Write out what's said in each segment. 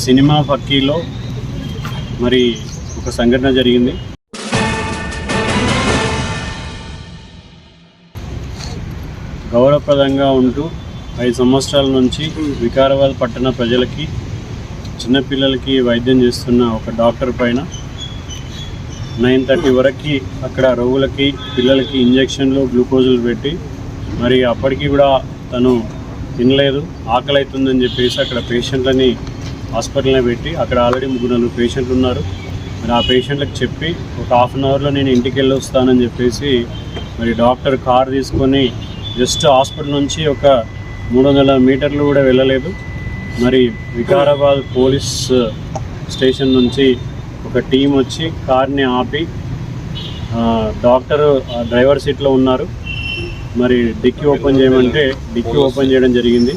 Cinema ఫక్కీలో మరి ఒక సంఘటన జరిగింది. గౌరవప్రదంగా ఉంటూ 5 సంవత్సరాల నుంచి వికారాబాద్ పట్టణ ప్రజలకి, చిన్నపిల్లలకి వైద్యం చేస్తున్న ఒక డాక్టర్ పైన 9:30 వరకు అక్కడ రోగులకి, పిల్లలకి ఇంజెక్షన్లు, గ్లూకోజులు పెట్టి మరి అప్పటికి కూడా తను తినలేదు, ఆకలి అవుతుందని చెప్పేసి అక్కడ పేషెంట్లని హాస్పిటల్లో పెట్టి, అక్కడ ఆల్రెడీ 3-4 పేషెంట్లు ఉన్నారు. మరి ఆ పేషెంట్లకు చెప్పి ఒక హాఫ్ అన్ అవర్లో నేను ఇంటికి వెళ్ళి వస్తానని చెప్పేసి మరి డాక్టర్ కార్ తీసుకొని జస్ట్ హాస్పిటల్ నుంచి ఒక 300 మీటర్లు కూడా వెళ్ళలేదు. మరి వికారాబాద్ పోలీస్ స్టేషన్ నుంచి ఒక టీం వచ్చి కార్ని ఆపి, డాక్టర్ డ్రైవర్ సీట్లో ఉన్నారు. మరి డిక్కీ ఓపెన్ చేయమంటే డిక్కీ ఓపెన్ చేయడం జరిగింది.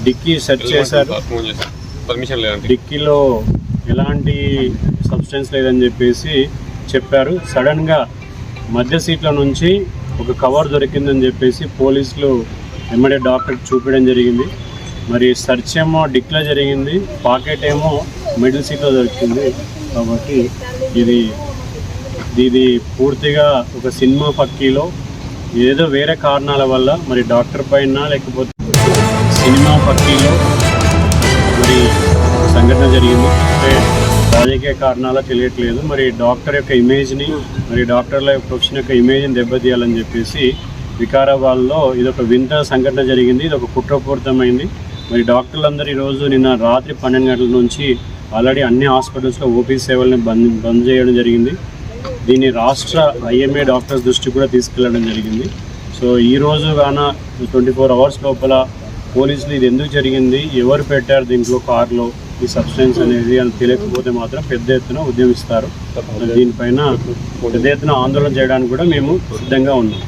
డిక్కీ సెర్చ్ చేశారు, డిక్కీలో ఎలాంటి సబ్స్టెన్స్ లేదని చెప్పేసి చెప్పారు. సడన్గా మధ్య సీట్ల నుంచి ఒక కవర్ దొరికిందని చెప్పేసి పోలీసులు ఎమ్మడే డాక్టర్కి చూపించడం జరిగింది. మరి సెర్చ్ ఏమో డిక్లో జరిగింది, పాకెట్ ఏమో మిడిల్ సీట్లో దొరికింది. కాబట్టి ఇది పూర్తిగా ఒక సినిమా ఫక్కీలో ఏదో వేరే కారణాల వల్ల మరి డాక్టర్ పైన లేకపోతే సినిమా ఫక్కీలో మరి సంఘటన జరిగింది. అంటే రాజకీయ కారణాలు తెలియట్లేదు. మరి డాక్టర్ యొక్క ఇమేజ్ని, మరి డాక్టర్ల ప్రొఫెషన్ యొక్క ఇమేజ్ని దెబ్బతీయాలని చెప్పేసి వికారాబాద్లో ఇదొక వింత సంఘటన జరిగింది. ఇది ఒక కుట్రపూరితమైంది. మరి డాక్టర్లందరూ ఈరోజు నిన్న రాత్రి 12 గంటల నుంచి ఆల్రెడీ అన్ని హాస్పిటల్స్లో ఓపీ సేవల్ని బంద్ చేయడం జరిగింది. దీన్ని రాష్ట్ర IMA డాక్టర్స్ దృష్టి కూడా తీసుకెళ్లడం జరిగింది. సో ఈరోజు గాన 24 అవర్స్ లోపల పోలీసులు ఇది ఎందుకు జరిగింది, ఎవరు పెట్టారు దీంట్లో కార్లో ఈ సబ్స్టెన్స్ అనేది అని తెలియకపోతే మాత్రం పెద్ద ఎత్తున ఉద్యమిస్తారు. దీనిపైన పెద్ద ఎత్తున ఆందోళన చేయడానికి కూడా మేము సిద్ధంగా ఉన్నాం.